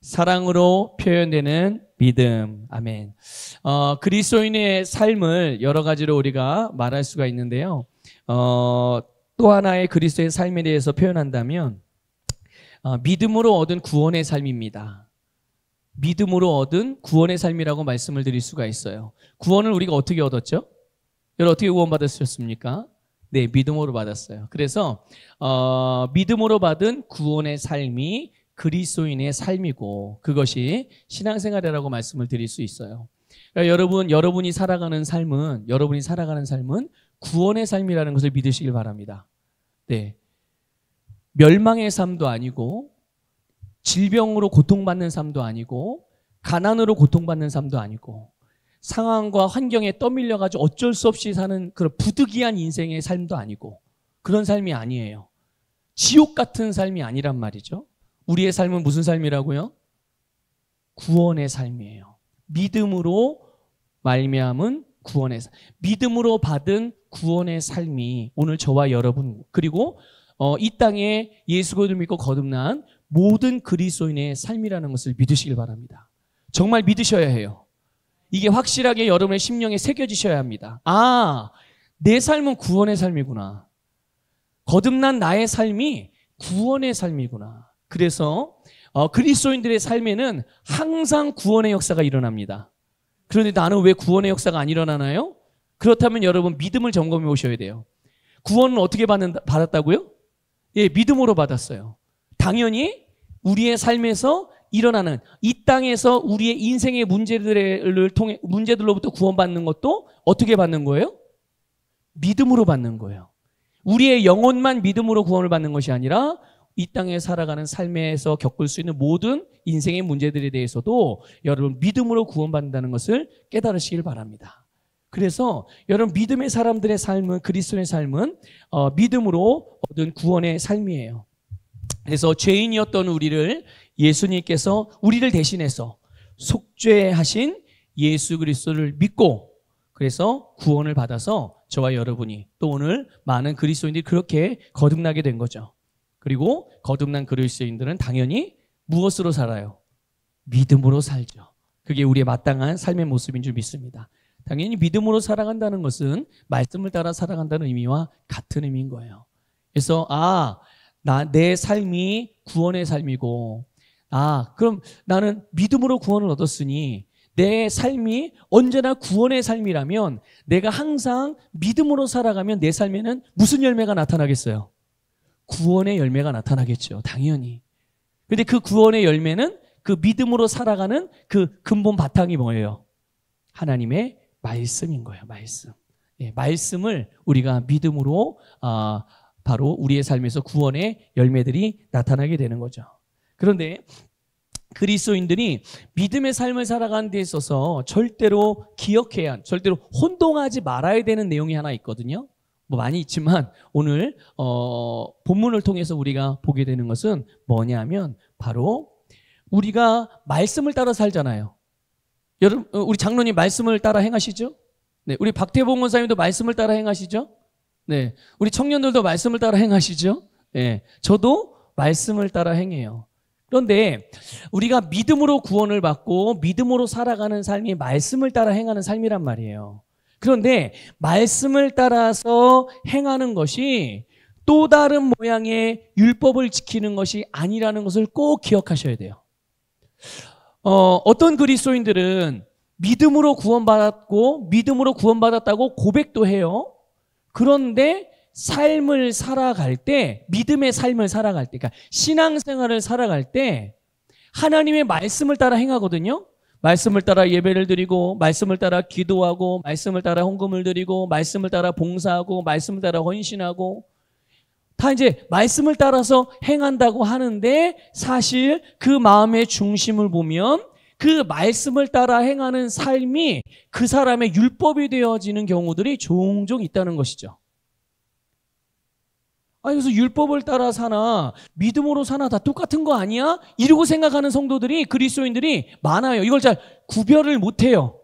사랑으로 표현되는 믿음. 아멘. 그리스도인의 삶을 여러 가지로 우리가 말할 수가 있는데요. 또 하나의 그리스도의 삶에 대해서 표현한다면 믿음으로 얻은 구원의 삶입니다. 믿음으로 얻은 구원의 삶이라고 말씀을 드릴 수가 있어요. 구원을 우리가 어떻게 얻었죠? 여러분 어떻게 구원받으셨습니까? 네, 믿음으로 받았어요. 그래서 믿음으로 받은 구원의 삶이 그리스도인의 삶이고 그것이 신앙생활이라고 말씀을 드릴 수 있어요. 그러니까 여러분이 살아가는 삶은 구원의 삶이라는 것을 믿으시길 바랍니다. 네, 멸망의 삶도 아니고 질병으로 고통받는 삶도 아니고 가난으로 고통받는 삶도 아니고 상황과 환경에 떠밀려가지고 어쩔 수 없이 사는 그런 부득이한 인생의 삶도 아니고 그런 삶이 아니에요. 지옥 같은 삶이 아니란 말이죠. 우리의 삶은 무슨 삶이라고요? 구원의 삶이에요. 믿음으로 말미암은 구원의 삶. 믿음으로 받은 구원의 삶이 오늘 저와 여러분 그리고 이 땅에 예수 그리스도를 믿고 거듭난 모든 그리스도인의 삶이라는 것을 믿으시길 바랍니다. 정말 믿으셔야 해요. 이게 확실하게 여러분의 심령에 새겨지셔야 합니다. 아, 내 삶은 구원의 삶이구나. 거듭난 나의 삶이 구원의 삶이구나. 그래서 그리스도인들의 삶에는 항상 구원의 역사가 일어납니다. 그런데 나는 왜 구원의 역사가 안 일어나나요? 그렇다면 여러분 믿음을 점검해 보셔야 돼요. 구원은 어떻게 받았다고요? 예, 믿음으로 받았어요. 당연히 우리의 삶에서 일어나는 이 땅에서 우리의 인생의 문제들로부터 구원받는 것도 어떻게 받는 거예요? 믿음으로 받는 거예요. 우리의 영혼만 믿음으로 구원을 받는 것이 아니라 이 땅에 살아가는 삶에서 겪을 수 있는 모든 인생의 문제들에 대해서도 여러분 믿음으로 구원받는다는 것을 깨달으시길 바랍니다. 그래서 여러분 믿음의 사람들의 삶은 그리스도의 삶은 믿음으로 얻은 구원의 삶이에요. 그래서 죄인이었던 우리를 예수님께서 우리를 대신해서 속죄하신 예수 그리스도를 믿고 그래서 구원을 받아서 저와 여러분이 또 오늘 많은 그리스도인들이 그렇게 거듭나게 된 거죠. 그리고 거듭난 그리스도인들은 당연히 무엇으로 살아요? 믿음으로 살죠. 그게 우리의 마땅한 삶의 모습인 줄 믿습니다. 당연히 믿음으로 살아간다는 것은 말씀을 따라 살아간다는 의미와 같은 의미인 거예요. 그래서 내 삶이 구원의 삶이고 그럼 나는 믿음으로 구원을 얻었으니 내 삶이 언제나 구원의 삶이라면 내가 항상 믿음으로 살아가면 내 삶에는 무슨 열매가 나타나겠어요? 구원의 열매가 나타나겠죠. 당연히. 근데 그 구원의 열매는 그 믿음으로 살아가는 그 근본 바탕이 뭐예요? 하나님의 말씀인 거예요. 말씀. 예, 말씀을 우리가 믿음으로 바로 우리의 삶에서 구원의 열매들이 나타나게 되는 거죠. 그런데 그리스도인들이 믿음의 삶을 살아가는 데 있어서 절대로 절대로 혼동하지 말아야 되는 내용이 하나 있거든요. 뭐 많이 있지만 오늘 본문을 통해서 우리가 보게 되는 것은 뭐냐면 바로 우리가 말씀을 따라 살잖아요. 여러분 우리 장로님 말씀을 따라 행하시죠? 네, 우리 박태봉 원사님도 말씀을 따라 행하시죠? 네, 우리 청년들도 말씀을 따라 행하시죠? 네, 저도 말씀을 따라 행해요. 그런데 우리가 믿음으로 구원을 받고 믿음으로 살아가는 삶이 말씀을 따라 행하는 삶이란 말이에요. 그런데 말씀을 따라서 행하는 것이 또 다른 모양의 율법을 지키는 것이 아니라는 것을 꼭 기억하셔야 돼요. 어떤 그리스도인들은 믿음으로 구원받았고 믿음으로 구원받았다고 고백도 해요. 그런데 삶을 살아갈 때, 믿음의 삶을 살아갈 때, 그러니까 신앙생활을 살아갈 때 하나님의 말씀을 따라 행하거든요. 말씀을 따라 예배를 드리고 말씀을 따라 기도하고 말씀을 따라 헌금을 드리고 말씀을 따라 봉사하고 말씀을 따라 헌신하고 다 이제 말씀을 따라서 행한다고 하는데 사실 그 마음의 중심을 보면 그 말씀을 따라 행하는 삶이 그 사람의 율법이 되어지는 경우들이 종종 있다는 것이죠. 그래서 율법을 따라 사나 믿음으로 사나 다 똑같은 거 아니야? 이러고 생각하는 성도들이 그리스도인들이 많아요. 이걸 잘 구별을 못해요.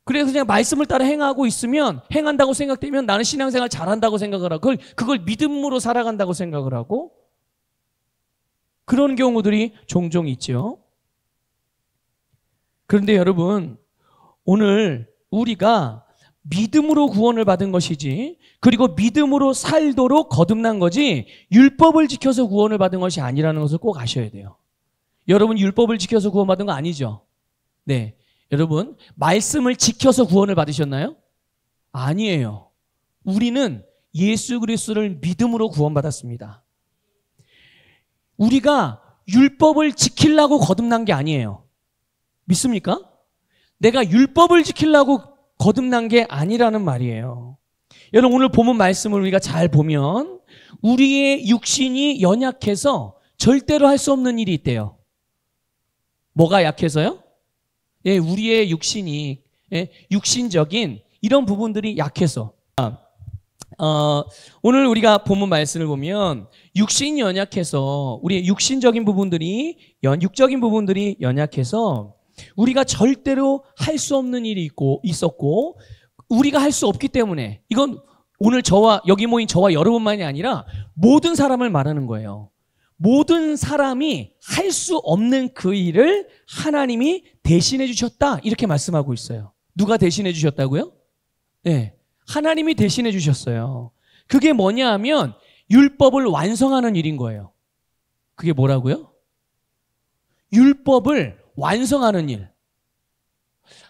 그래서 그냥 말씀을 따라 행하고 있으면 행한다고 생각되면 나는 신앙생활 잘한다고 생각을 하고 그걸 믿음으로 살아간다고 생각을 하고 그런 경우들이 종종 있죠. 그런데 여러분, 오늘 우리가 믿음으로 구원을 받은 것이지, 그리고 믿음으로 살도록 거듭난 거지, 율법을 지켜서 구원을 받은 것이 아니라는 것을 꼭 아셔야 돼요. 여러분, 율법을 지켜서 구원받은 거 아니죠? 네. 여러분, 말씀을 지켜서 구원을 받으셨나요? 아니에요. 우리는 예수 그리스도를 믿음으로 구원받았습니다. 우리가 율법을 지키려고 거듭난 게 아니에요. 믿습니까? 내가 율법을 지키려고 거듭난 게 아니라는 말이에요. 여러분, 오늘 본문 말씀을 우리가 잘 보면 우리의 육신이 연약해서 절대로 할 수 없는 일이 있대요. 뭐가 약해서요? 예, 우리의 육신이, 육신적인 이런 부분들이 약해서. 오늘 우리가 본문 말씀을 보면 육신이 연약해서, 우리의 육신적인 부분들이, 육적인 부분들이 연약해서 우리가 절대로 할 수 없는 일이 있었고, 우리가 할 수 없기 때문에, 이건 오늘 여기 모인 저와 여러분만이 아니라 모든 사람을 말하는 거예요. 모든 사람이 할 수 없는 그 일을 하나님이 대신해 주셨다, 이렇게 말씀하고 있어요. 누가 대신해 주셨다고요? 네, 하나님이 대신해 주셨어요. 그게 뭐냐 하면 율법을 완성하는 일인 거예요. 그게 뭐라고요? 율법을 완성하는 일.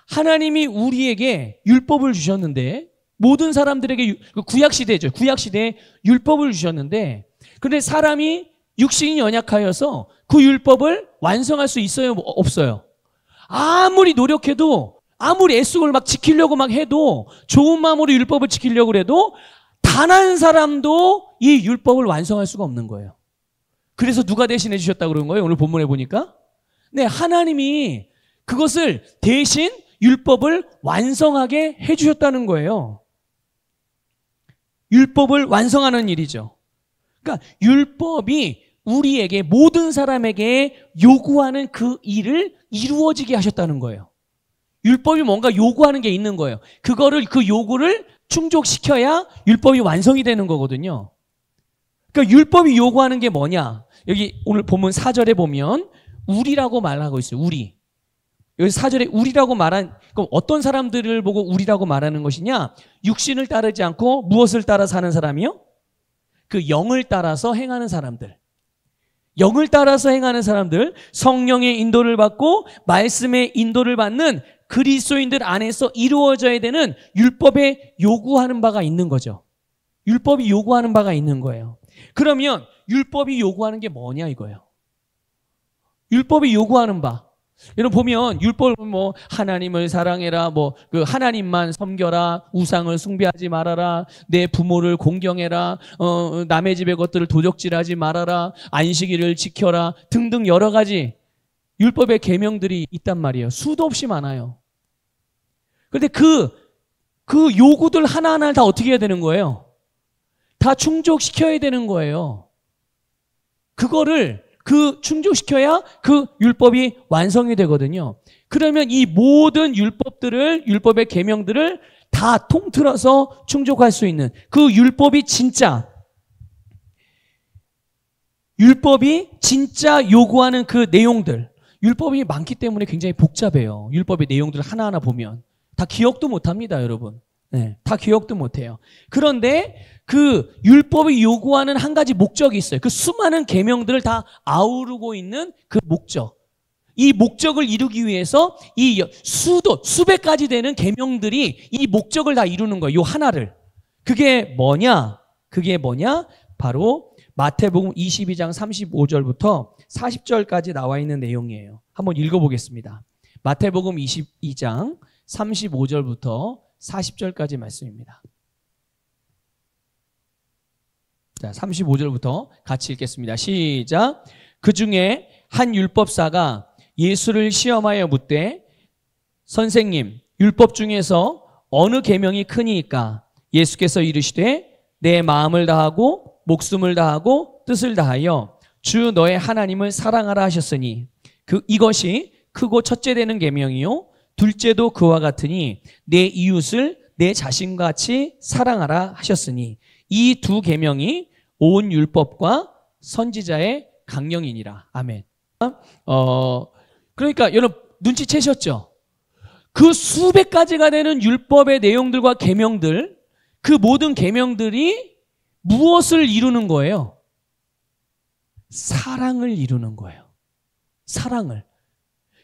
하나님이 우리에게 율법을 주셨는데, 모든 사람들에게, 구약시대죠. 구약시대에 율법을 주셨는데, 근데 사람이 육신이 연약하여서 그 율법을 완성할 수 있어요? 없어요? 아무리 노력해도, 아무리 애쓰고 막 지키려고 막 해도, 좋은 마음으로 율법을 지키려고 해도 단 한 사람도 이 율법을 완성할 수가 없는 거예요. 그래서 누가 대신해 주셨다고 그런 거예요? 오늘 본문에 보니까. 네, 하나님이 그것을 대신 율법을 완성하게 해주셨다는 거예요. 율법을 완성하는 일이죠. 그러니까 율법이 우리에게, 모든 사람에게 요구하는 그 일을 이루어지게 하셨다는 거예요. 율법이 뭔가 요구하는 게 있는 거예요. 그 요구를 충족시켜야 율법이 완성이 되는 거거든요. 그러니까 율법이 요구하는 게 뭐냐? 여기 오늘 본문 4절에 보면 우리라고 말하고 있어요. 우리. 여기 4절에 우리라고 말한, 그럼 어떤 사람들을 보고 우리라고 말하는 것이냐? 육신을 따르지 않고 무엇을 따라 사는 사람이요? 그 영을 따라서 행하는 사람들. 영을 따라서 행하는 사람들, 성령의 인도를 받고 말씀의 인도를 받는 그리스도인들 안에서 이루어져야 되는 율법에 요구하는 바가 있는 거죠. 율법이 요구하는 바가 있는 거예요. 그러면 율법이 요구하는 게 뭐냐 이거예요. 율법이 요구하는 바. 여러분 보면 율법을 뭐 하나님을 사랑해라, 뭐 그 하나님만 섬겨라, 우상을 숭배하지 말아라, 내 부모를 공경해라, 남의 집의 것들을 도적질하지 말아라, 안식일을 지켜라 등등 여러 가지 율법의 계명들이 있단 말이에요. 수도 없이 많아요. 그런데 그 요구들 하나하나를 다 어떻게 해야 되는 거예요? 다 충족시켜야 되는 거예요. 그거를 충족시켜야 그 율법이 완성이 되거든요. 그러면 이 모든 율법의 계명들을 다 통틀어서 충족할 수 있는 그 율법이 진짜 요구하는 그 내용들, 율법이 많기 때문에 굉장히 복잡해요. 율법의 내용들을 하나하나 보면 다 기억도 못합니다, 여러분. 네, 다 기억도 못해요. 그런데 그 율법이 요구하는 한 가지 목적이 있어요. 그 수많은 계명들을 다 아우르고 있는 그 목적. 이 목적을 이루기 위해서 이 수백 가지 되는 계명들이 이 목적을 다 이루는 거예요. 요 하나를. 그게 뭐냐? 바로 마태복음 22장 35절부터 40절까지 나와 있는 내용이에요. 한번 읽어보겠습니다. 마태복음 22장 35절부터 40절까지 말씀입니다. 자, 35절부터 같이 읽겠습니다. 시작. 그 중에 한 율법사가 예수를 시험하여 묻되 선생님, 율법 중에서 어느 계명이 크니이까? 예수께서 이르시되 내 마음을 다하고 목숨을 다하고 뜻을 다하여 주 너의 하나님을 사랑하라 하셨으니 이것이 크고 첫째 되는 계명이요 둘째도 그와 같으니 내 이웃을 내 자신같이 사랑하라 하셨으니 이 두 계명이 온 율법과 선지자의 강령이니라. 아멘. 그러니까 여러분 눈치채셨죠? 그 수백 가지가 되는 율법의 내용들과 계명들, 그 모든 계명들이 무엇을 이루는 거예요? 사랑을 이루는 거예요. 사랑을.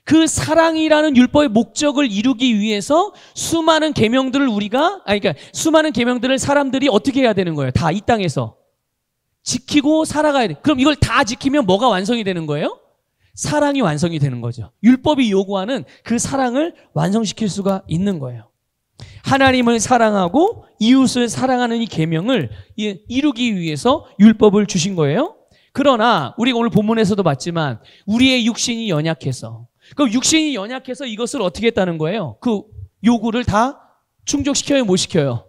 그 사랑이라는 율법의 목적을 이루기 위해서 수많은 계명들을 그러니까 수많은 계명들을 사람들이 어떻게 해야 되는 거예요? 다 이 땅에서 지키고 살아가야 돼. 그럼 이걸 다 지키면 뭐가 완성이 되는 거예요? 사랑이 완성이 되는 거죠. 율법이 요구하는 그 사랑을 완성시킬 수가 있는 거예요. 하나님을 사랑하고 이웃을 사랑하는 이 계명을 이루기 위해서 율법을 주신 거예요. 그러나 우리가 오늘 본문에서도 봤지만 우리의 육신이 연약해서, 그럼 육신이 연약해서 이것을 어떻게 했다는 거예요? 그 요구를 다 충족시켜요, 못 시켜요?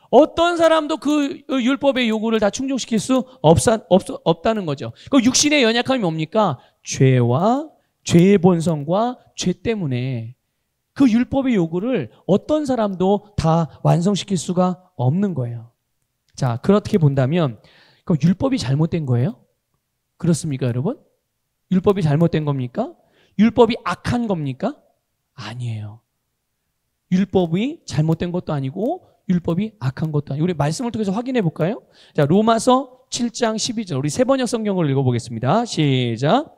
어떤 사람도 그 율법의 요구를 다 충족시킬 수 없다는 거죠. 그 육신의 연약함이 뭡니까? 죄와 죄의 본성과 죄 때문에 그 율법의 요구를 어떤 사람도 다 완성시킬 수가 없는 거예요. 자, 그렇게 본다면 그 율법이 잘못된 거예요? 그렇습니까, 여러분? 율법이 잘못된 겁니까? 율법이 악한 겁니까? 아니에요. 율법이 잘못된 것도 아니고 율법이 악한 것도 아니고, 우리 말씀을 통해서 확인해 볼까요? 자, 로마서 7장 12절 우리 세번역 성경을 읽어보겠습니다. 시작.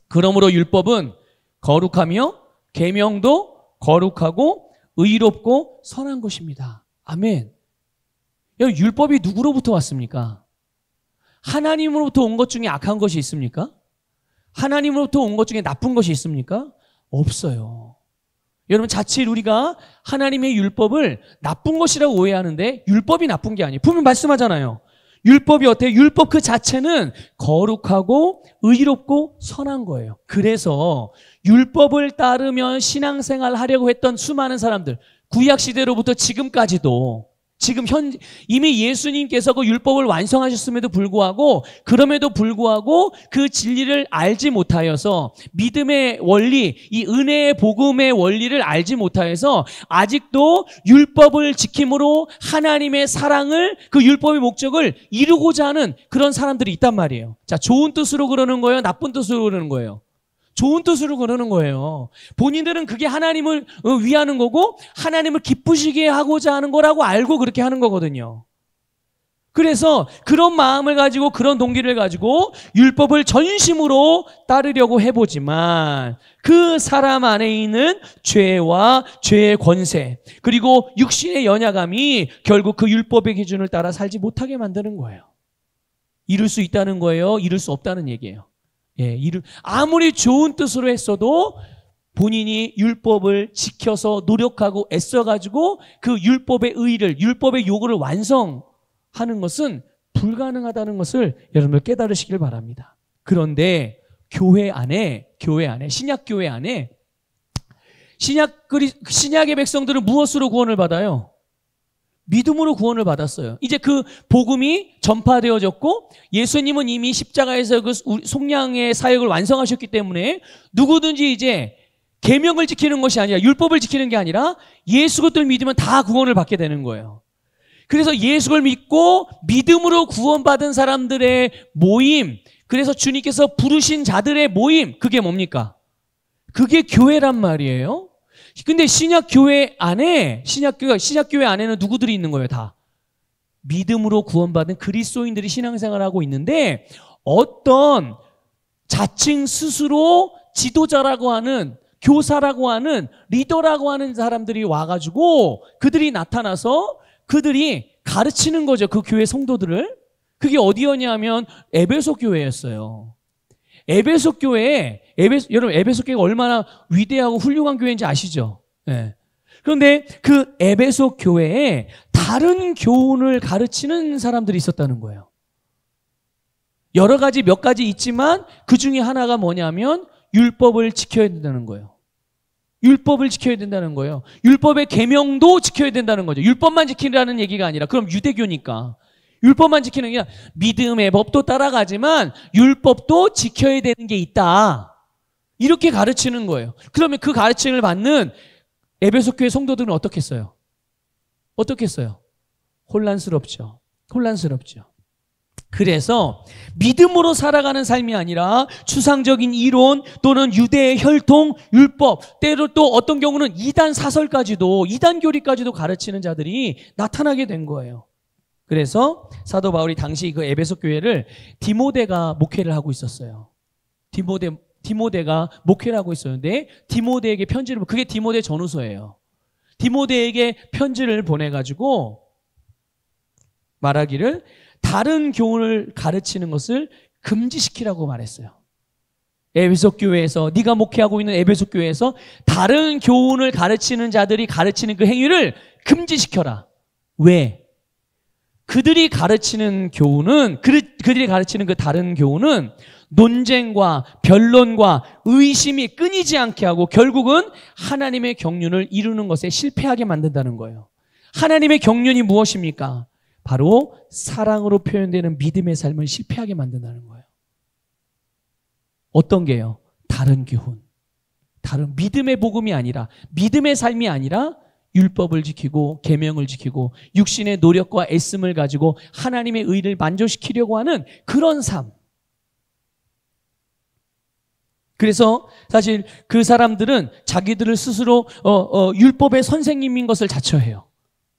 그러므로 율법은 거룩하며 계명도 거룩하고 의롭고 선한 것입니다. 아멘. 여러분, 율법이 누구로부터 왔습니까? 하나님으로부터 온 것 중에 악한 것이 있습니까? 하나님으로부터 온 것 중에 나쁜 것이 있습니까? 없어요. 여러분, 자칫 우리가 하나님의 율법을 나쁜 것이라고 오해하는데 율법이 나쁜 게 아니에요. 분명 말씀하잖아요. 율법이 어때요? 율법 그 자체는 거룩하고 의롭고 선한 거예요. 그래서 율법을 따르면 신앙생활 하려고 했던 수많은 사람들, 구약시대로부터 지금까지도 이미 예수님께서 그 율법을 완성하셨음에도 불구하고, 그럼에도 불구하고 그 진리를 알지 못하여서, 믿음의 원리, 이 은혜의 복음의 원리를 알지 못하여서 아직도 율법을 지킴으로 하나님의 사랑을, 그 율법의 목적을 이루고자 하는 그런 사람들이 있단 말이에요. 자, 좋은 뜻으로 그러는 거예요? 나쁜 뜻으로 그러는 거예요? 좋은 뜻으로 그러는 거예요. 본인들은 그게 하나님을 위하는 거고 하나님을 기쁘시게 하고자 하는 거라고 알고 그렇게 하는 거거든요. 그래서 그런 마음을 가지고, 그런 동기를 가지고 율법을 전심으로 따르려고 해보지만 그 사람 안에 있는 죄와 죄의 권세, 그리고 육신의 연약함이 결국 그 율법의 기준을 따라 살지 못하게 만드는 거예요. 이룰 수 있다는 거예요? 이룰 수 없다는 얘기예요. 아무리 좋은 뜻으로 했어도 본인이 율법을 지켜서 노력하고 애써가지고 그 율법의 의의를, 율법의 요구를 완성하는 것은 불가능하다는 것을 여러분들 깨달으시길 바랍니다. 그런데 교회 안에 신약교회 안에 신약의 백성들은 무엇으로 구원을 받아요? 믿음으로 구원을 받았어요. 이제 그 복음이 전파되어졌고 예수님은 이미 십자가에서 그 속량의 사역을 완성하셨기 때문에 누구든지 이제 계명을 지키는 것이 아니라, 율법을 지키는 게 아니라 예수 그리스도를 믿으면 다 구원을 받게 되는 거예요. 그래서 예수를 믿고 믿음으로 구원받은 사람들의 모임, 그래서 주님께서 부르신 자들의 모임, 그게 뭡니까? 그게 교회란 말이에요. 근데 신약교회 안에는 누구들이 있는 거예요? 다 믿음으로 구원받은 그리스도인들이 신앙생활하고 있는데, 어떤 자칭 스스로 지도자라고 하는, 교사라고 하는, 리더라고 하는 사람들이 와가지고 그들이 나타나서 그들이 가르치는 거죠. 그 교회 성도들을. 그게 어디였냐면 에베소 교회였어요. 여러분 에베소 교회가 얼마나 위대하고 훌륭한 교회인지 아시죠? 네. 그런데 그 에베소 교회에 다른 교훈을 가르치는 사람들이 있었다는 거예요. 몇 가지 있지만 그 중에 하나가 뭐냐면 율법을 지켜야 된다는 거예요. 율법을 지켜야 된다는 거예요. 율법의 계명도 지켜야 된다는 거죠. 율법만 지키라는 얘기가 아니라, 그럼 유대교니까 율법만 지키는 게 아니라 믿음의 법도 따라가지만 율법도 지켜야 되는 게 있다. 이렇게 가르치는 거예요. 그러면 그 가르침을 받는 에베소 교회 성도들은 어떻겠어요? 혼란스럽죠. 그래서 믿음으로 살아가는 삶이 아니라 추상적인 이론 또는 유대의 혈통, 율법, 때로 또 어떤 경우는 이단 사설까지도, 이단 교리까지도 가르치는 자들이 나타나게 된 거예요. 그래서 사도 바울이 당시 그 에베소 교회를 디모데가 목회를 하고 있었어요. 디모데가 목회를 하고 있었는데 디모데에게 편지를, 그게 디모데 전후서예요. 디모데에게 편지를 보내가지고 말하기를 다른 교훈을 가르치는 것을 금지시키라고 말했어요. 에베소 교회에서, 네가 목회하고 있는 에베소 교회에서 다른 교훈을 가르치는 자들이 가르치는 그 행위를 금지시켜라. 왜? 그들이 가르치는 교훈은, 그들이 가르치는 그 다른 교훈은 논쟁과 변론과 의심이 끊이지 않게 하고 결국은 하나님의 경륜을 이루는 것에 실패하게 만든다는 거예요. 하나님의 경륜이 무엇입니까? 바로 사랑으로 표현되는 믿음의 삶을 실패하게 만든다는 거예요. 어떤 게요? 다른 교훈. 다른 믿음의 복음이 아니라, 믿음의 삶이 아니라 율법을 지키고 계명을 지키고 육신의 노력과 애씀을 가지고 하나님의 의를 만족시키려고 하는 그런 삶. 그래서 사실 그 사람들은 자기들을 스스로 율법의 선생님인 것을 자처해요.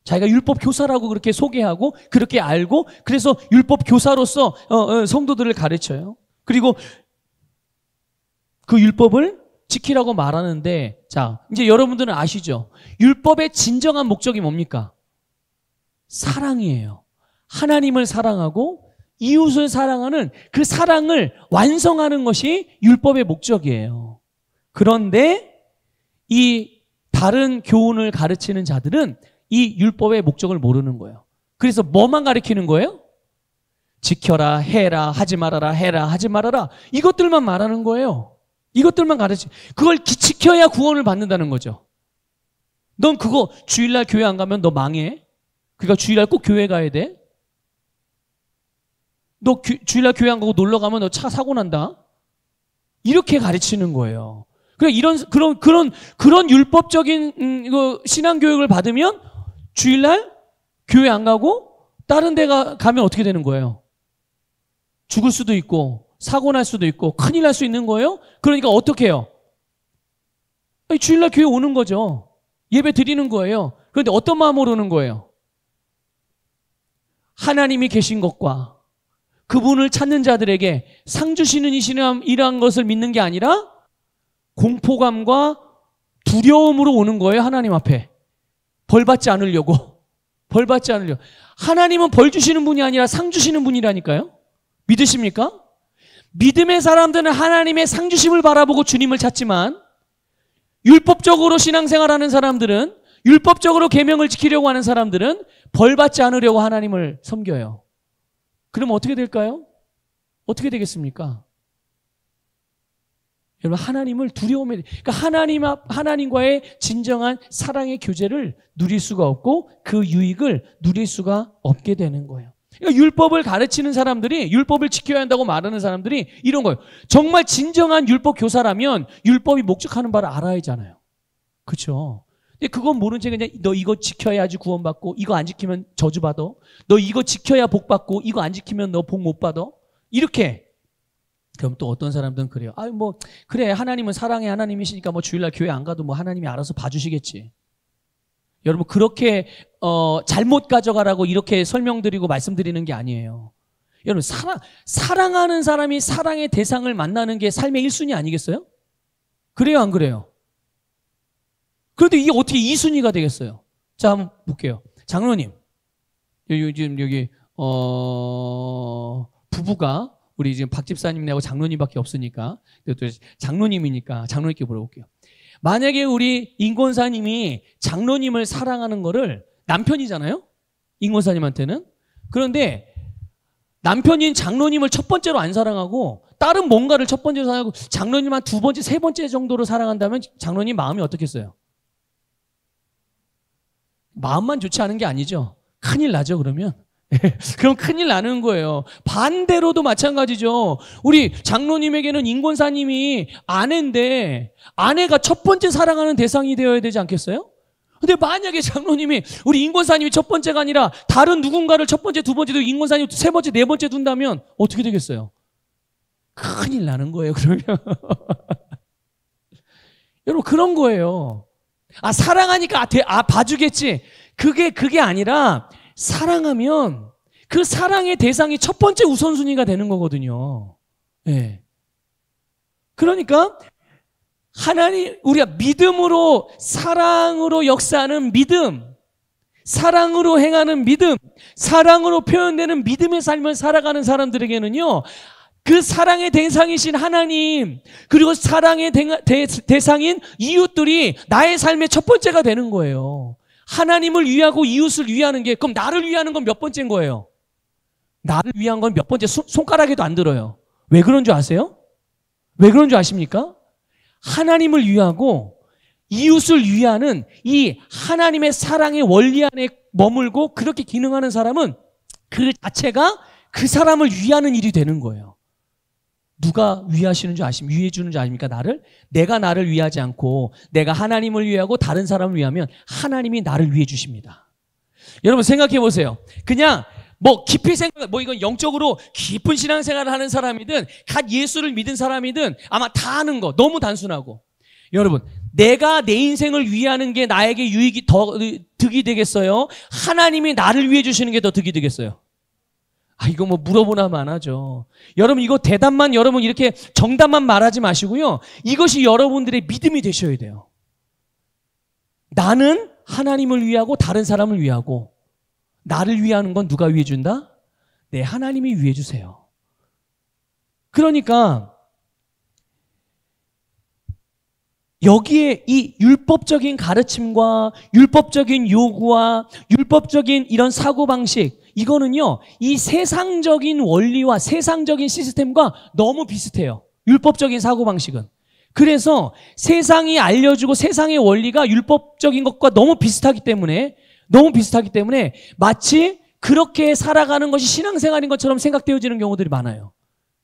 자기가 율법 교사라고 그렇게 소개하고 그렇게 알고, 그래서 율법 교사로서 성도들을 가르쳐요. 그리고 그 율법을 지키라고 말하는데, 자, 이제 여러분들은 아시죠? 율법의 진정한 목적이 뭡니까? 사랑이에요. 하나님을 사랑하고 이웃을 사랑하는 그 사랑을 완성하는 것이 율법의 목적이에요. 그런데 이 다른 교훈을 가르치는 자들은 이 율법의 목적을 모르는 거예요. 그래서 뭐만 가르치는 거예요? 지켜라, 해라, 하지 말아라, 해라, 하지 말아라. 이것들만 말하는 거예요. 이것들만 가르치. 그걸 지켜야 구원을 받는다는 거죠. 넌 그거 주일날 교회 안 가면 너 망해. 그러니까 주일날 꼭 교회 가야 돼. 너 주일날 교회 안 가고 놀러 가면 너 차 사고 난다. 이렇게 가르치는 거예요. 그래, 그런 율법적인 신앙 교육을 받으면 주일날 교회 안 가고 다른 데 가면 어떻게 되는 거예요? 죽을 수도 있고 사고 날 수도 있고 큰일 날 수 있는 거예요. 그러니까 어떻게 해요? 주일날 교회 오는 거죠. 예배 드리는 거예요. 그런데 어떤 마음으로 오는 거예요? 하나님이 계신 것과 그분을 찾는 자들에게 상 주시는 이란 것을 믿는 게 아니라 공포감과 두려움으로 오는 거예요. 하나님 앞에 벌 받지 않으려고. 벌 받지 않으려고. 하나님은 벌 주시는 분이 아니라 상 주시는 분이라니까요. 믿으십니까? 믿음의 사람들은 하나님의 상 주심을 바라보고 주님을 찾지만, 율법적으로 신앙생활하는 사람들은, 율법적으로 계명을 지키려고 하는 사람들은 벌 받지 않으려고 하나님을 섬겨요. 그럼 어떻게 될까요? 어떻게 되겠습니까? 여러분, 하나님을 두려움에, 그러니까 하나님과의 진정한 사랑의 교제를 누릴 수가 없고 그 유익을 누릴 수가 없게 되는 거예요. 그러니까 율법을 가르치는 사람들이, 율법을 지켜야 한다고 말하는 사람들이 이런 거예요. 정말 진정한 율법 교사라면 율법이 목적하는 바를 알아야 하잖아요. 그렇죠? 근데 그건 모른 채 그냥 너 이거 지켜야지 구원받고 이거 안 지키면 저주받아. 너 이거 지켜야 복받고 이거 안 지키면 너 복 못 받아. 이렇게. 그럼 또 어떤 사람들은 그래요. 그래, 하나님은 사랑의 하나님이시니까 주일날 교회 안 가도 하나님이 알아서 봐주시겠지. 여러분, 그렇게 잘못 가져가라고 이렇게 설명드리고 말씀드리는 게 아니에요. 여러분, 사랑하는 사람이 사랑의 대상을 만나는 게 삶의 1순위 아니겠어요? 그래요, 안 그래요? 그런데 이게 어떻게 2순위가 되겠어요? 자, 한번 볼게요. 장로님, 여기 부부가, 우리 지금 박 집사님하고 장로님밖에 없으니까, 또 장로님이니까 장로님께 물어볼게요. 만약에 우리 인권사님이 장로님을 사랑하는 거를, 남편이잖아요? 인권사님한테는. 그런데 남편인 장로님을 첫 번째로 안 사랑하고 다른 뭔가를 첫 번째로 사랑하고 장로님 한 두 번째, 세 번째 정도로 사랑한다면 장로님 마음이 어떻겠어요? 마음만 좋지 않은 게 아니죠. 큰일 나죠, 그러면. 그럼 큰일 나는 거예요. 반대로도 마찬가지죠. 우리 장로님에게는 인권사님이 아내인데 아내가 첫 번째 사랑하는 대상이 되어야 되지 않겠어요? 근데 만약에 장로님이 우리 인권사님이 첫 번째가 아니라 다른 누군가를 첫 번째, 두 번째, 인권사님 세 번째, 네 번째 둔다면 어떻게 되겠어요? 큰일 나는 거예요, 그러면. 여러분, 그런 거예요. 사랑하니까, 봐주겠지. 그게 아니라, 사랑하면 그 사랑의 대상이 첫 번째 우선순위가 되는 거거든요. 예. 그러니까, 우리가 믿음으로, 사랑으로 역사하는 믿음, 사랑으로 행하는 믿음, 사랑으로 표현되는 믿음의 삶을 살아가는 사람들에게는요, 그 사랑의 대상이신 하나님, 그리고 사랑의 대상인 이웃들이 나의 삶의 첫 번째가 되는 거예요. 하나님을 위하고 이웃을 위하는 게, 그럼 나를 위하는 건 몇 번째인 거예요? 나를 위한 건 몇 번째? 손가락에도 안 들어요. 왜 그런 줄 아세요? 왜 그런 줄 아십니까? 하나님을 위하고 이웃을 위하는 이 하나님의 사랑의 원리 안에 머물고 그렇게 기능하는 사람은 그 자체가 그 사람을 위하는 일이 되는 거예요. 누가 위하시는 줄 위해 주는 줄 아십니까? 내가 나를 위하지 않고 내가 하나님을 위하고 다른 사람을 위하면 하나님이 나를 위해 주십니다. 여러분 생각해 보세요. 그냥 깊이 이건 영적으로 깊은 신앙생활을 하는 사람이든 갓 예수를 믿은 사람이든 아마 다 아는 거 너무 단순하고, 여러분 내가 내 인생을 위하는 게 나에게 유익이 더 득이 되겠어요? 하나님이 나를 위해 주시는 게 더 득이 되겠어요? 이거 물어보나 마나죠. 여러분 이거 대답만, 여러분 이렇게 정답만 말하지 마시고요. 이것이 여러분들의 믿음이 되셔야 돼요. 나는 하나님을 위하고 다른 사람을 위하고, 나를 위하는 건 누가 위해 준다? 네, 하나님이 위해 주세요. 그러니까 여기에 이 율법적인 가르침과 율법적인 요구와 율법적인 이런 사고방식, 이거는요, 이 세상적인 원리와 세상적인 시스템과 너무 비슷해요. 율법적인 사고방식은. 그래서 세상이 알려주고 세상의 원리가 율법적인 것과 너무 비슷하기 때문에 마치 그렇게 살아가는 것이 신앙생활인 것처럼 생각되어지는 경우들이 많아요.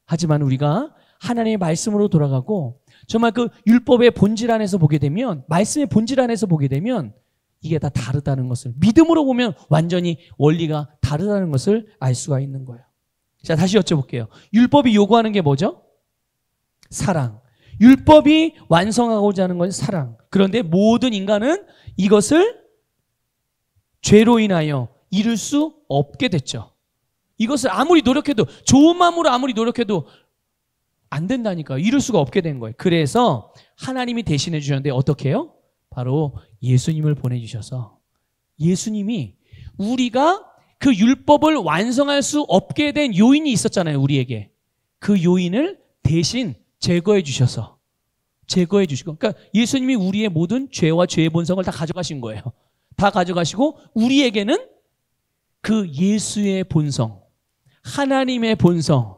하지만 우리가 하나님의 말씀으로 돌아가고 정말 그 율법의 본질 안에서 보게 되면, 말씀의 본질 안에서 보게 되면 이게 다 다르다는 것을, 믿음으로 보면 완전히 원리가 다르다는 것을 알 수가 있는 거예요. 자, 다시 여쭤볼게요. 율법이 요구하는 게 뭐죠? 사랑. 율법이 완성하고자 하는 건 사랑. 그런데 모든 인간은 이것을 죄로 인하여 이룰 수 없게 됐죠. 이것을 아무리 노력해도, 좋은 마음으로 아무리 노력해도 안 된다니까요. 이룰 수가 없게 된 거예요. 그래서 하나님이 대신해 주셨는데 어떻게 해요? 바로 예수님을 보내주셔서, 예수님이 우리가 그 율법을 완성할 수 없게 된 요인이 있었잖아요, 우리에게. 그 요인을 대신 제거해 주셔서, 그러니까 예수님이 우리의 모든 죄와 죄의 본성을 다 가져가신 거예요. 다 가져가시고 우리에게는 그 예수의 본성, 하나님의 본성,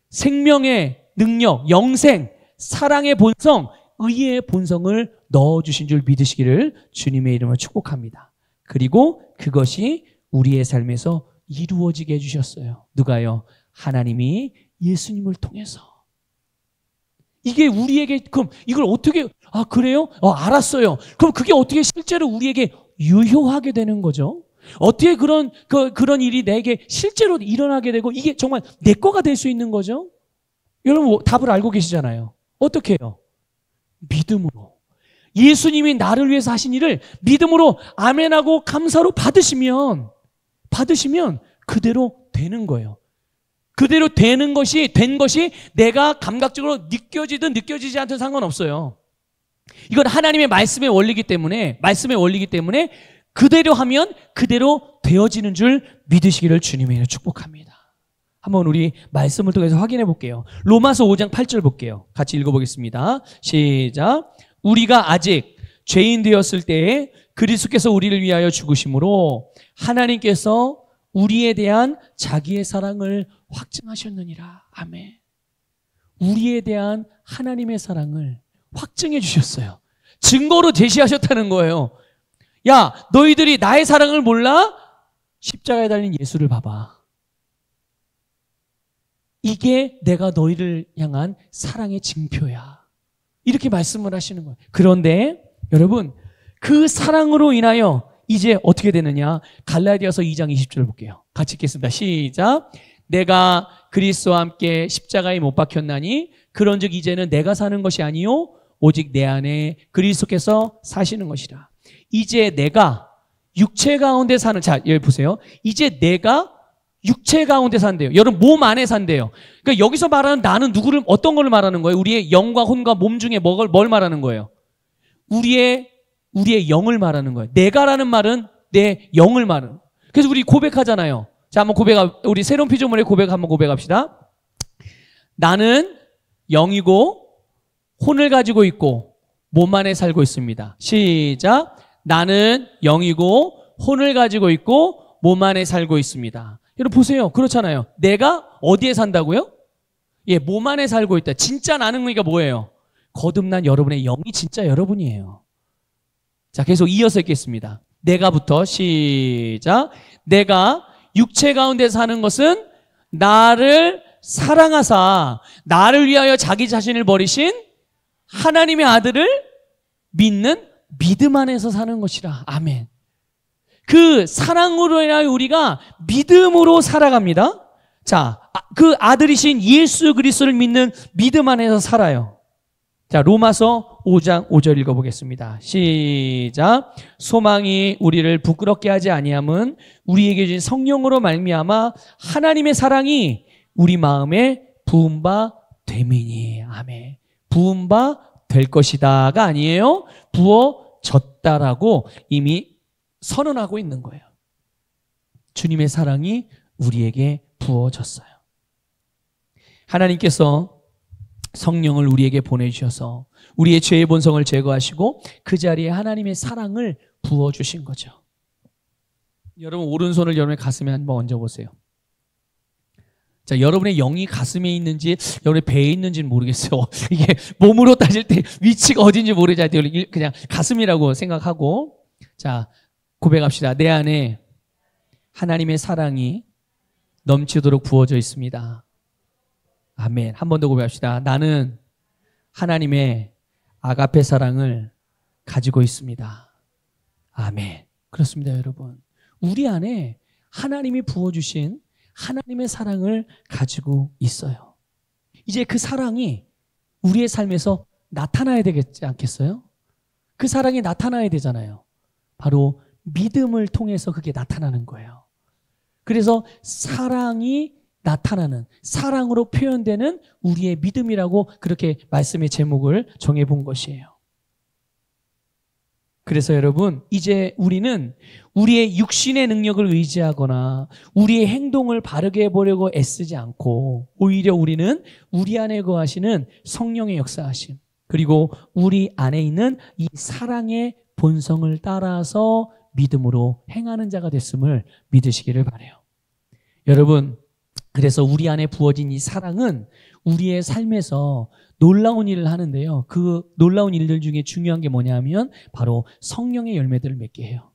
생명의 능력, 영생, 사랑의 본성, 의의 본성을 넣어주신 줄 믿으시기를 주님의 이름으로 축복합니다. 그리고 그것이 우리의 삶에서 이루어지게 해주셨어요. 누가요? 하나님이 예수님을 통해서. 이게 우리에게, 그럼 이걸 어떻게, 그래요? 알았어요. 그럼 그게 어떻게 실제로 우리에게 유효하게 되는 거죠? 어떻게 그런 일이 내게 실제로 일어나게 되고 이게 정말 내 거가 될 수 있는 거죠? 여러분 답을 알고 계시잖아요. 어떻게 해요? 믿음으로. 예수님이 나를 위해서 하신 일을 믿음으로 아멘하고 감사로 받으시면 그대로 되는 거예요. 그대로 된 것이 내가 감각적으로 느껴지든 느껴지지 않든 상관없어요. 이건 하나님의 말씀의 원리이기 때문에 그대로 하면 그대로 되어지는 줄 믿으시기를 주님의 이름으로 축복합니다. 한번 우리 말씀을 통해서 확인해 볼게요. 로마서 5장 8절 볼게요. 같이 읽어보겠습니다. 시작. 우리가 아직 죄인 되었을 때에 그리스도께서 우리를 위하여 죽으심으로 하나님께서 우리에 대한 자기의 사랑을 확증하셨느니라. 아멘. 우리에 대한 하나님의 사랑을 확증해 주셨어요. 증거로 제시하셨다는 거예요. 야, 너희들이 나의 사랑을 몰라? 십자가에 달린 예수를 봐봐. 이게 내가 너희를 향한 사랑의 징표야. 이렇게 말씀을 하시는 거예요. 그런데 여러분, 그 사랑으로 인하여 이제 어떻게 되느냐? 갈라디아서 2장 20절 볼게요. 같이 읽겠습니다. 시작. 내가 그리스도와 함께 십자가에 못 박혔나니 그런즉 이제는 내가 사는 것이 아니요 오직 내 안에 그리스도께서 사시는 것이라. 이제 내가 육체 가운데 사는, 자 여기 보세요. 이제 내가 육체 가운데 산대요. 여러분 몸 안에 산대요. 그러니까 여기서 말하는 나는 누구를, 어떤 걸 말하는 거예요? 우리의 영과 혼과 몸 중에 뭘 말하는 거예요? 우리의 영을 말하는 거예요. 내가라는 말은 내 영을 말하는 거예요. 그래서 우리 고백하잖아요. 자, 한번 우리 새로운 피조물의 한번 고백합시다. 나는 영이고 혼을 가지고 있고 몸 안에 살고 있습니다. 시작. 나는 영이고 혼을 가지고 있고 몸 안에 살고 있습니다. 여러분 보세요. 그렇잖아요. 내가 어디에 산다고요? 예, 몸 안에 살고 있다. 진짜 나는 의미가 뭐예요? 거듭난 여러분의 영이 진짜 여러분이에요. 자, 계속 이어서 읽겠습니다. 내가부터 시작. 내가 육체 가운데 사는 것은 나를 사랑하사 나를 위하여 자기 자신을 버리신 하나님의 아들을 믿는 믿음 안에서 사는 것이라. 아멘. 그 사랑으로 인하여 우리가 믿음으로 살아갑니다. 자, 그 아들이신 예수 그리스도를 믿는 믿음 안에서 살아요. 자, 로마서 5장 5절 읽어보겠습니다. 시작. 소망이 우리를 부끄럽게 하지 아니함은 우리에게 주신 성령으로 말미암아 하나님의 사랑이 우리 마음에 부은 바 됨이니. 아멘. 부은 바 될 것이다가 아니에요. 부어졌다라고 이미 선언하고 있는 거예요. 주님의 사랑이 우리에게 부어졌어요. 하나님께서 성령을 우리에게 보내주셔서 우리의 죄의 본성을 제거하시고 그 자리에 하나님의 사랑을 부어주신 거죠. 여러분 오른손을 여러분의 가슴에 한번 얹어보세요. 자, 여러분의 영이 가슴에 있는지 여러분의 배에 있는지는 모르겠어요. 이게 몸으로 따질 때 위치가 어딘지 모르잖아요. 그냥 가슴이라고 생각하고. 자, 고백합시다. 내 안에 하나님의 사랑이 넘치도록 부어져 있습니다. 아멘. 한 번 더 고백합시다. 나는 하나님의 아가페 사랑을 가지고 있습니다. 아멘. 그렇습니다, 여러분. 우리 안에 하나님이 부어주신 하나님의 사랑을 가지고 있어요. 이제 그 사랑이 우리의 삶에서 나타나야 되겠지 않겠어요? 그 사랑이 나타나야 되잖아요. 바로 믿음을 통해서 그게 나타나는 거예요. 그래서 사랑이 나타나는, 사랑으로 표현되는 우리의 믿음이라고 그렇게 말씀의 제목을 정해본 것이에요. 그래서 여러분, 이제 우리는 우리의 육신의 능력을 의지하거나 우리의 행동을 바르게 해보려고 애쓰지 않고 오히려 우리는 우리 안에 거하시는 성령의 역사하심, 그리고 우리 안에 있는 이 사랑의 본성을 따라서 믿음으로 행하는 자가 됐음을 믿으시기를 바라요. 여러분, 그래서 우리 안에 부어진 이 사랑은 우리의 삶에서 놀라운 일을 하는데요. 그 놀라운 일들 중에 중요한 게 뭐냐면 바로 성령의 열매들을 맺게 해요.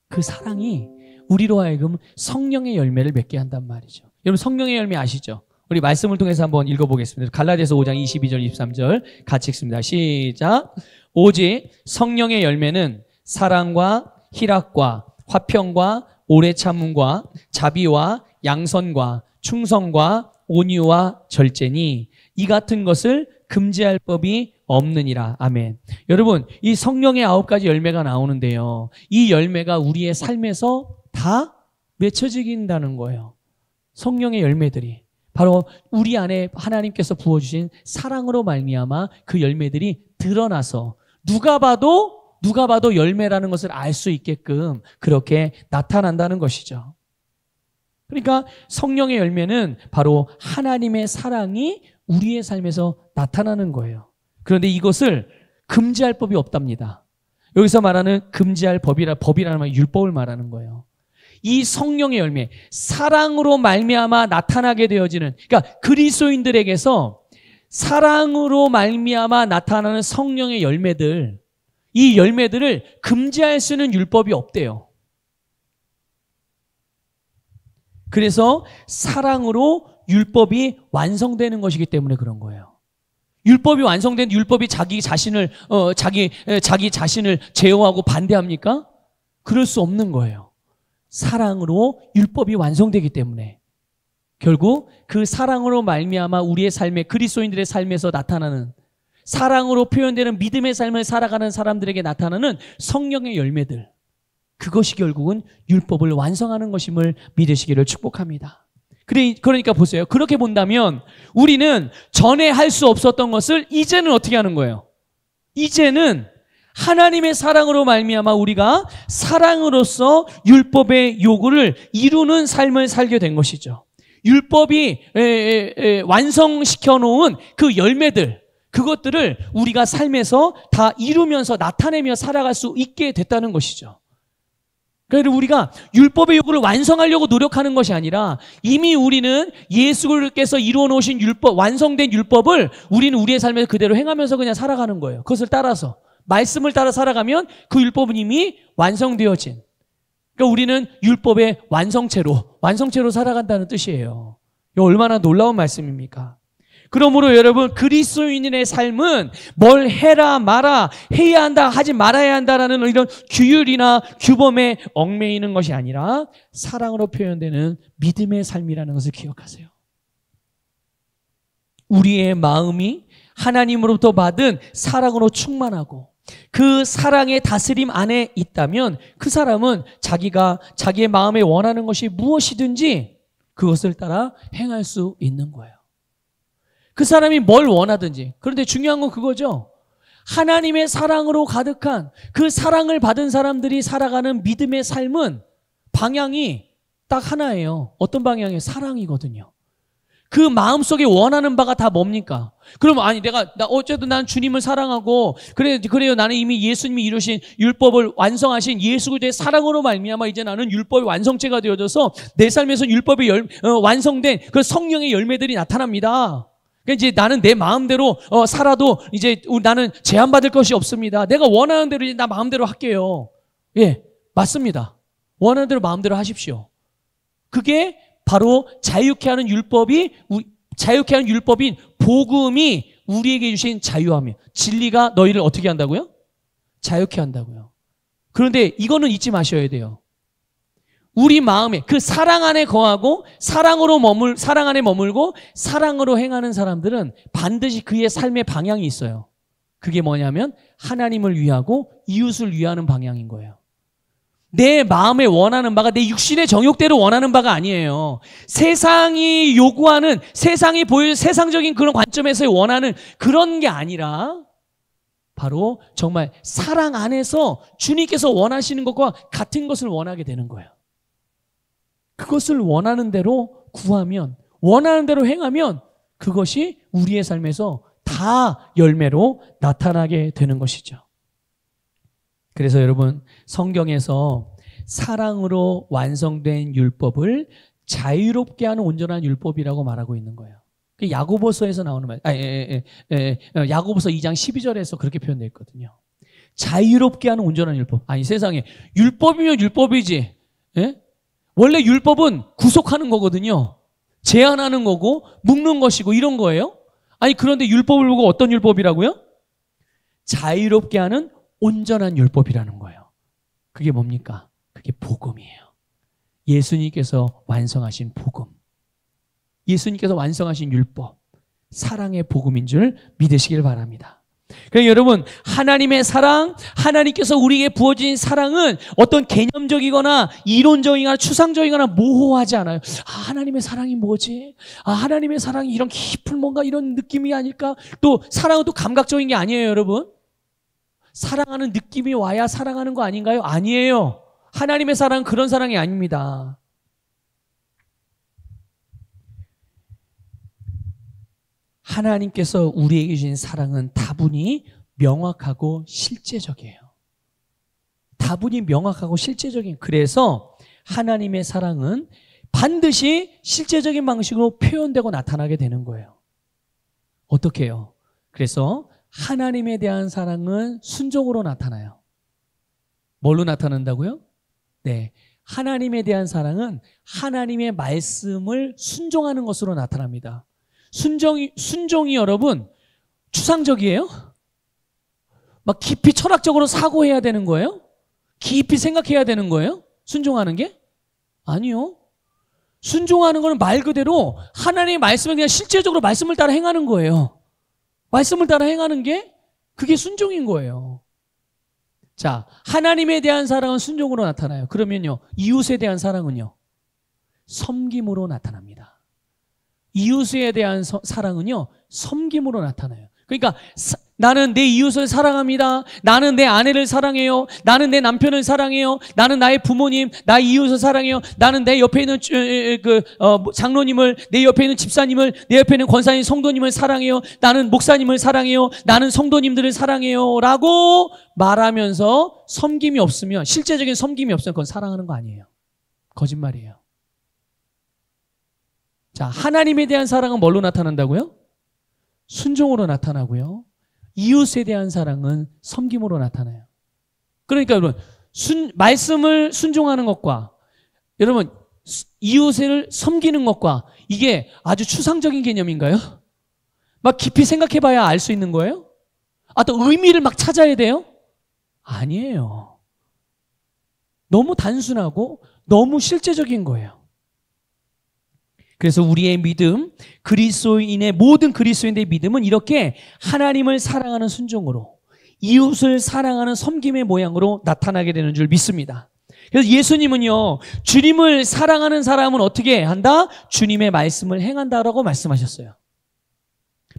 그 사랑이 우리로 하여금 성령의 열매를 맺게 한단 말이죠. 여러분 성령의 열매 아시죠? 우리 말씀을 통해서 한번 읽어보겠습니다. 갈라디아서 5장 22절 23절 같이 읽습니다. 시작. 오직 성령의 열매는 사랑과 희락과 화평과 오래 참음과 자비와 양선과 충성과 온유와 절제니 이 같은 것을 금지할 법이 없느니라. 아멘. 여러분, 이 성령의 9가지 열매가 나오는데요. 이 열매가 우리의 삶에서 다 맺혀지긴다는 거예요. 성령의 열매들이 바로 우리 안에 하나님께서 부어주신 사랑으로 말미암아 그 열매들이 드러나서 누가 봐도 열매라는 것을 알 수 있게끔 그렇게 나타난다는 것이죠. 그러니까 성령의 열매는 바로 하나님의 사랑이 우리의 삶에서 나타나는 거예요. 그런데 이것을 금지할 법이 없답니다. 여기서 말하는 금지할 법이라는 말 율법을 말하는 거예요. 이 성령의 열매, 사랑으로 말미암아 나타나게 되어지는, 그러니까 그리스도인들에게서 사랑으로 말미암아 나타나는 성령의 열매들, 이 열매들을 금지할 수 있는 율법이 없대요. 그래서 사랑으로 율법이 완성되는 것이기 때문에 그런 거예요. 율법이 완성된 율법이 자기 자신을 제어하고 반대합니까? 그럴 수 없는 거예요. 사랑으로 율법이 완성되기 때문에 결국 그 사랑으로 말미암아 우리의 삶에 그리스도인들의 삶에서 나타나는 사랑으로 표현되는 믿음의 삶을 살아가는 사람들에게 나타나는 성령의 열매들, 그것이 결국은 율법을 완성하는 것임을 믿으시기를 축복합니다. 그러니까 보세요. 그렇게 본다면 우리는 전에 할 수 없었던 것을 이제는 어떻게 하는 거예요? 이제는 하나님의 사랑으로 말미암아 우리가 사랑으로서 율법의 요구를 이루는 삶을 살게 된 것이죠. 율법이 완성시켜 놓은 그 열매들, 그것들을 우리가 삶에서 다 이루면서 나타내며 살아갈 수 있게 됐다는 것이죠. 그래서 우리가 율법의 요구를 완성하려고 노력하는 것이 아니라 이미 우리는 예수께서 이루어 놓으신 율법, 완성된 율법을 우리는 우리의 삶에서 그대로 행하면서 그냥 살아가는 거예요. 그것을 따라서 말씀을 따라 살아가면 그 율법은 이미 완성되어진, 그러니까 우리는 율법의 완성체로 살아간다는 뜻이에요. 이거 얼마나 놀라운 말씀입니까? 그러므로 여러분, 그리스도인의 삶은 뭘 해라 마라, 해야 한다 하지 말아야 한다라는 이런 규율이나 규범에 얽매이는 것이 아니라 사랑으로 표현되는 믿음의 삶이라는 것을 기억하세요. 우리의 마음이 하나님으로부터 받은 사랑으로 충만하고 그 사랑의 다스림 안에 있다면 그 사람은 자기의 마음에 원하는 것이 무엇이든지 그것을 따라 행할 수 있는 거예요. 그 사람이 뭘 원하든지. 그런데 중요한 건 그거죠. 하나님의 사랑으로 가득한 그 사랑을 받은 사람들이 살아가는 믿음의 삶은 방향이 딱 하나예요. 어떤 방향이에요? 사랑이거든요. 그 마음속에 원하는 바가 다 뭡니까? 그러면 아니 어쨌든 나는 주님을 사랑하고 그래요. 나는 이미 예수님이 이루신 율법을 완성하신 예수 그리스도의 사랑으로 말미암아 이제 나는 율법의 완성체가 되어져서 내 삶에서 율법이 완성된 그 성령의 열매들이 나타납니다. 그러니까 이제 나는 내 마음대로 살아도 이제 나는 제한받을 것이 없습니다. 내가 원하는 대로 이제 나 마음대로 할게요. 예, 맞습니다. 원하는 대로 마음대로 하십시오. 그게 바로 자유케 하는 율법인 복음이 우리에게 주신 자유함이에요. 진리가 너희를 어떻게 한다고요? 자유케 한다고요. 그런데 이거는 잊지 마셔야 돼요. 우리 마음에 그 사랑 안에 거하고 사랑 안에 머물고 사랑으로 행하는 사람들은 반드시 그의 삶의 방향이 있어요. 그게 뭐냐면 하나님을 위하고 이웃을 위하는 방향인 거예요. 내 마음에 원하는 바가 내 육신의 정욕대로 원하는 바가 아니에요. 세상이 요구하는, 세상이 보여준 세상적인 그런 관점에서 원하는 그런 게 아니라 바로 정말 사랑 안에서 주님께서 원하시는 것과 같은 것을 원하게 되는 거예요. 그것을 원하는 대로 구하면, 원하는 대로 행하면 그것이 우리의 삶에서 다 열매로 나타나게 되는 것이죠. 그래서 여러분, 성경에서 사랑으로 완성된 율법을 자유롭게 하는 온전한 율법이라고 말하고 있는 거예요. 야고보서에서 나오는 말, 야고보서 2장 12절에서 그렇게 표현되어 있거든요. 자유롭게 하는 온전한 율법. 아니, 세상에 율법이면 율법이지. 예? 원래 율법은 구속하는 거거든요. 제한하는 거고 묶는 것이고 이런 거예요. 아니, 그런데 율법을 보고 어떤 율법이라고요? 자유롭게 하는 온전한 율법이라는 거예요. 그게 뭡니까? 그게 복음이에요. 예수님께서 완성하신 복음, 예수님께서 완성하신 율법, 사랑의 복음인 줄 믿으시길 바랍니다. 그러니까 여러분, 하나님의 사랑, 하나님께서 우리에게 부어진 사랑은 어떤 개념적이거나 이론적이거나 추상적이거나 모호하지 않아요. 하나님의 사랑이 뭐지? 하나님의 사랑이 이런 깊은 뭔가 이런 느낌이 아닐까? 또 사랑은 또 감각적인 게 아니에요, 여러분. 사랑하는 느낌이 와야 사랑하는 거 아닌가요? 아니에요. 하나님의 사랑은 그런 사랑이 아닙니다. 하나님께서 우리에게 주신 사랑은 다분히 명확하고 실제적이에요. 다분히 명확하고 실제적인, 그래서 하나님의 사랑은 반드시 실제적인 방식으로 표현되고 나타나게 되는 거예요. 어떻게 해요? 그래서 하나님에 대한 사랑은 순종으로 나타나요. 뭘로 나타난다고요? 네, 하나님에 대한 사랑은 하나님의 말씀을 순종하는 것으로 나타납니다. 순종이 여러분, 추상적이에요? 막 깊이 철학적으로 사고해야 되는 거예요? 깊이 생각해야 되는 거예요? 순종하는 게? 아니요. 순종하는 거는 말 그대로 하나님의 말씀을 그냥 실제적으로 말씀을 따라 행하는 거예요. 말씀을 따라 행하는 게 그게 순종인 거예요. 자, 하나님에 대한 사랑은 순종으로 나타나요. 그러면요, 이웃에 대한 사랑은요, 섬김으로 나타납니다. 이웃에 대한 사랑은요, 섬김으로 나타나요. 그러니까 나는 내 이웃을 사랑합니다. 나는 내 아내를 사랑해요. 나는 내 남편을 사랑해요. 나는 나의 부모님, 나의 이웃을 사랑해요. 나는 내 옆에 있는 장로님을, 내 옆에 있는 집사님을, 내 옆에 있는 권사님, 성도님을 사랑해요. 나는 목사님을 사랑해요. 나는 성도님들을 사랑해요. 라고 말하면서 섬김이 없으면, 실제적인 섬김이 없으면 그건 사랑하는 거 아니에요. 거짓말이에요. 자, 하나님에 대한 사랑은 뭘로 나타난다고요? 순종으로 나타나고요. 이웃에 대한 사랑은 섬김으로 나타나요. 그러니까 여러분, 말씀을 순종하는 것과 여러분 이웃을 섬기는 것과 이게 아주 추상적인 개념인가요? 막 깊이 생각해봐야 알 수 있는 거예요? 또 의미를 막 찾아야 돼요? 아니에요. 너무 단순하고 너무 실제적인 거예요. 그래서 우리의 믿음, 모든 그리스도인의 믿음은 이렇게 하나님을 사랑하는 순종으로, 이웃을 사랑하는 섬김의 모양으로 나타나게 되는 줄 믿습니다. 그래서 예수님은요, 주님을 사랑하는 사람은 어떻게 한다? 주님의 말씀을 행한다라고 말씀하셨어요.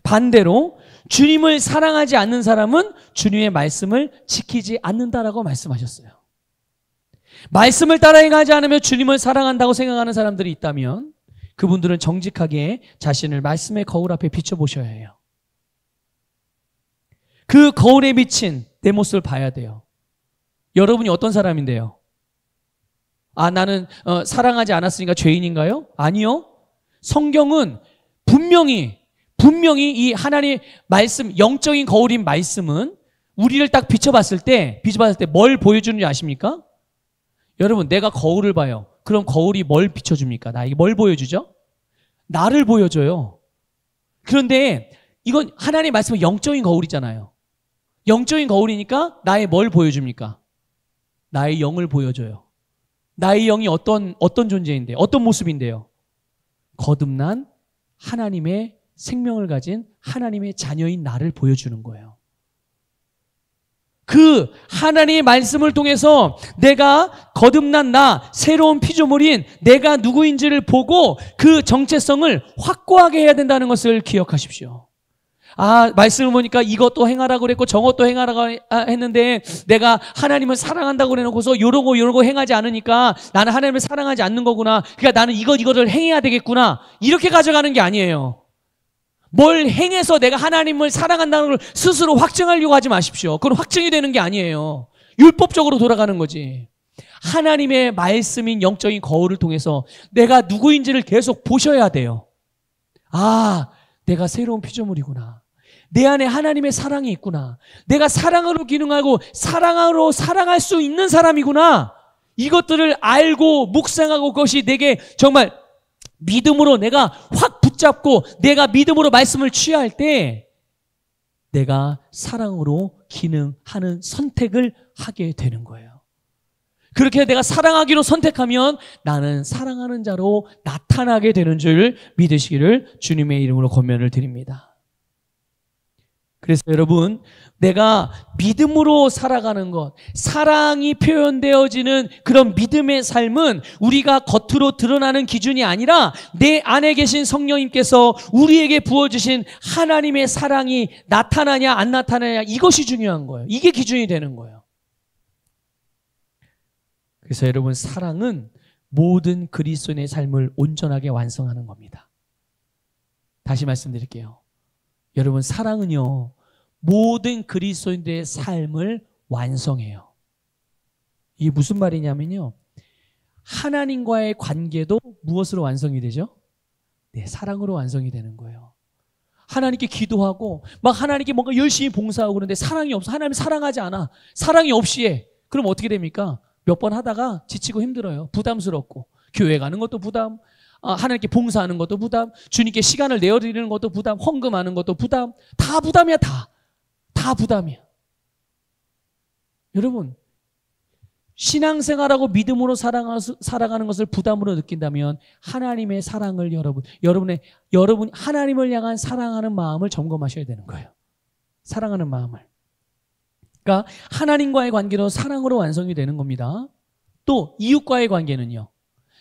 반대로 주님을 사랑하지 않는 사람은 주님의 말씀을 지키지 않는다라고 말씀하셨어요. 말씀을 따라 행하지 않으면 주님을 사랑한다고 생각하는 사람들이 있다면 그분들은 정직하게 자신을 말씀의 거울 앞에 비춰보셔야 해요. 그 거울에 비친 내 모습을 봐야 돼요. 여러분이 어떤 사람인데요? 나는 사랑하지 않았으니까 죄인인가요? 아니요. 성경은 분명히 이 하나님의 말씀, 영적인 거울인 말씀은 우리를 딱 비춰봤을 때 뭘 보여주는지 아십니까? 여러분, 내가 거울을 봐요. 그럼 거울이 뭘 비춰줍니까? 나에게 뭘 보여주죠? 나를 보여줘요. 그런데 이건 하나님의 말씀은 영적인 거울이잖아요. 영적인 거울이니까 나의 뭘 보여줍니까? 나의 영을 보여줘요. 나의 영이 어떤 존재인데요? 어떤 모습인데요? 거듭난 하나님의 생명을 가진 하나님의 자녀인 나를 보여주는 거예요. 그 하나님의 말씀을 통해서 내가 거듭난 새로운 피조물인 내가 누구인지를 보고 그 정체성을 확고하게 해야 된다는 것을 기억하십시오. 말씀을 보니까 이것도 행하라고 그랬고 저것도 행하라고 했는데 내가 하나님을 사랑한다고 그래놓고서 요러고 행하지 않으니까 나는 하나님을 사랑하지 않는 거구나. 그러니까 나는 이거를 행해야 되겠구나. 이렇게 가져가는 게 아니에요. 뭘 행해서 내가 하나님을 사랑한다는 걸 스스로 확증하려고 하지 마십시오. 그건 확증이 되는 게 아니에요. 율법적으로 돌아가는 거지. 하나님의 말씀인 영적인 거울을 통해서 내가 누구인지를 계속 보셔야 돼요. 내가 새로운 피조물이구나. 내 안에 하나님의 사랑이 있구나. 내가 사랑으로 기능하고 사랑으로 사랑할 수 있는 사람이구나. 이것들을 알고 묵상하고 그것이 내게 정말 믿음으로 내가 확 붙잡고 내가 믿음으로 말씀을 취할 때 내가 사랑으로 기능하는 선택을 하게 되는 거예요. 그렇게 내가 사랑하기로 선택하면 나는 사랑하는 자로 나타나게 되는 줄 믿으시기를 주님의 이름으로 권면을 드립니다. 그래서 여러분, 내가 믿음으로 살아가는 것, 사랑이 표현되어지는 그런 믿음의 삶은 우리가 겉으로 드러나는 기준이 아니라 내 안에 계신 성령님께서 우리에게 부어주신 하나님의 사랑이 나타나냐 안 나타나냐, 이것이 중요한 거예요. 이게 기준이 되는 거예요. 그래서 여러분, 사랑은 모든 그리스도인의 삶을 온전하게 완성하는 겁니다. 다시 말씀드릴게요. 여러분, 사랑은요, 모든 그리스도인들의 삶을 완성해요. 이게 무슨 말이냐면요, 하나님과의 관계도 무엇으로 완성이 되죠? 네, 사랑으로 완성이 되는 거예요. 하나님께 기도하고 막 하나님께 뭔가 열심히 봉사하고 그러는데 사랑이 없어. 하나님 사랑하지 않아. 사랑이 없이 해. 그럼 어떻게 됩니까? 몇 번 하다가 지치고 힘들어요. 부담스럽고 교회 가는 것도 부담, 하나님께 봉사하는 것도 부담, 주님께 시간을 내어드리는 것도 부담, 헌금하는 것도 부담, 다 부담이야, 다 부담이야. 여러분, 신앙생활하고 믿음으로 살아가는 것을 부담으로 느낀다면 하나님의 사랑을 여러분 하나님을 향한 사랑하는 마음을 점검하셔야 되는 거예요. 사랑하는 마음을. 그러니까 하나님과의 관계로 사랑으로 완성이 되는 겁니다. 또 이웃과의 관계는요.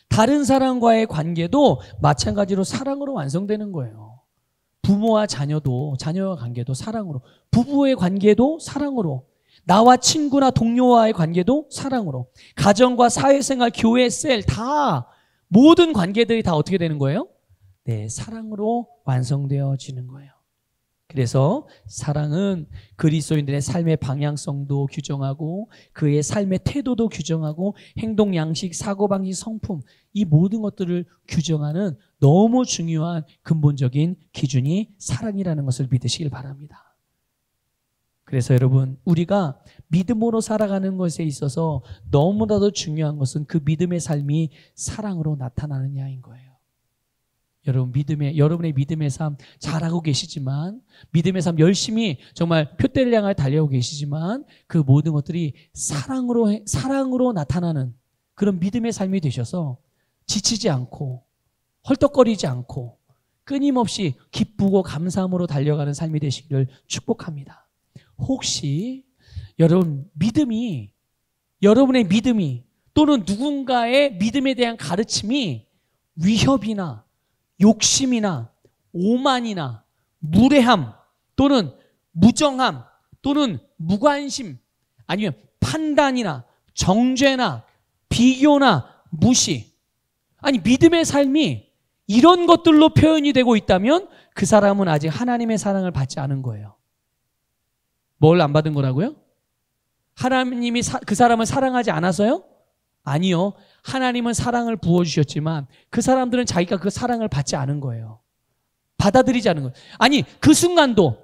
다른 사람과의 관계도 마찬가지로 사랑으로 완성되는 거예요. 부모와 자녀와 관계도 사랑으로, 부부의 관계도 사랑으로, 나와 친구나 동료와의 관계도 사랑으로, 가정과 사회생활, 교회, 셀 다 모든 관계들이 다 어떻게 되는 거예요? 네, 사랑으로 완성되어지는 거예요. 그래서 사랑은 그리스도인들의 삶의 방향성도 규정하고 그의 삶의 태도도 규정하고 행동 양식, 사고방식, 성품 이 모든 것들을 규정하는 너무 중요한 근본적인 기준이 사랑이라는 것을 믿으시길 바랍니다. 그래서 여러분, 우리가 믿음으로 살아가는 것에 있어서 너무나도 중요한 것은 그 믿음의 삶이 사랑으로 나타나느냐인 거예요. 여러분의 믿음의 삶 잘하고 계시지만, 믿음의 삶 열심히 정말 표대를 향해 달려오고 계시지만, 그 모든 것들이 사랑으로 나타나는 그런 믿음의 삶이 되셔서 지치지 않고 헐떡거리지 않고 끊임없이 기쁘고 감사함으로 달려가는 삶이 되시기를 축복합니다. 혹시 여러분의 믿음이 또는 누군가의 믿음에 대한 가르침이 위협이나 욕심이나 오만이나 무례함 또는 무정함 또는 무관심 아니면 판단이나 정죄나 비교나 무시, 아니 믿음의 삶이 이런 것들로 표현이 되고 있다면 그 사람은 아직 하나님의 사랑을 받지 않은 거예요. 뭘 안 받은 거라고요? 하나님이 그 사람을 사랑하지 않아서요? 아니요. 하나님은 사랑을 부어주셨지만 그 사람들은 자기가 그 사랑을 받지 않은 거예요. 받아들이지 않은 거예요. 아니, 그 순간도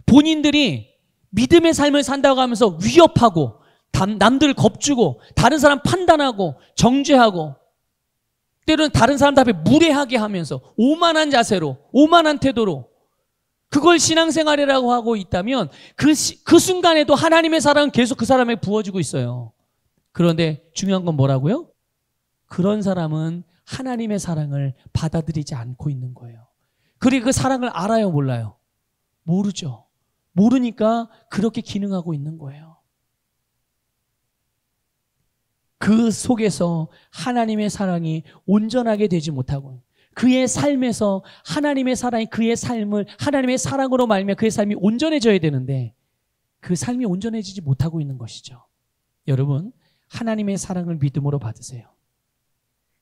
본인들이 믿음의 삶을 산다고 하면서 위협하고 남들을 겁주고 다른 사람 판단하고 정죄하고 때로는 다른 사람들 앞에 무례하게 하면서 오만한 자세로, 오만한 태도로 그걸 신앙생활이라고 하고 있다면 그 순간에도 하나님의 사랑은 계속 그 사람에게 부어지고 있어요. 그런데 중요한 건 뭐라고요? 그런 사람은 하나님의 사랑을 받아들이지 않고 있는 거예요. 그리고 그 사랑을 알아요, 몰라요? 모르죠. 모르니까 그렇게 기능하고 있는 거예요. 그 속에서 하나님의 사랑이 온전하게 되지 못하고 그의 삶에서 하나님의 사랑이 그의 삶을 하나님의 사랑으로 말미암아 그의 삶이 온전해져야 되는데 그 삶이 온전해지지 못하고 있는 것이죠. 여러분, 하나님의 사랑을 믿음으로 받으세요.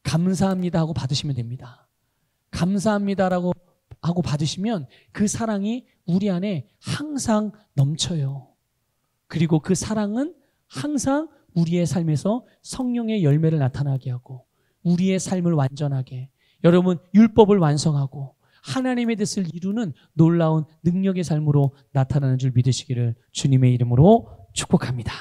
감사합니다 하고 받으시면 됩니다. 감사합니다라고 하고 받으시면 그 사랑이 우리 안에 항상 넘쳐요. 그리고 그 사랑은 항상 우리의 삶에서 성령의 열매를 나타나게 하고 우리의 삶을 완전하게, 여러분 율법을 완성하고 하나님의 뜻을 이루는 놀라운 능력의 삶으로 나타나는 줄 믿으시기를 주님의 이름으로 축복합니다.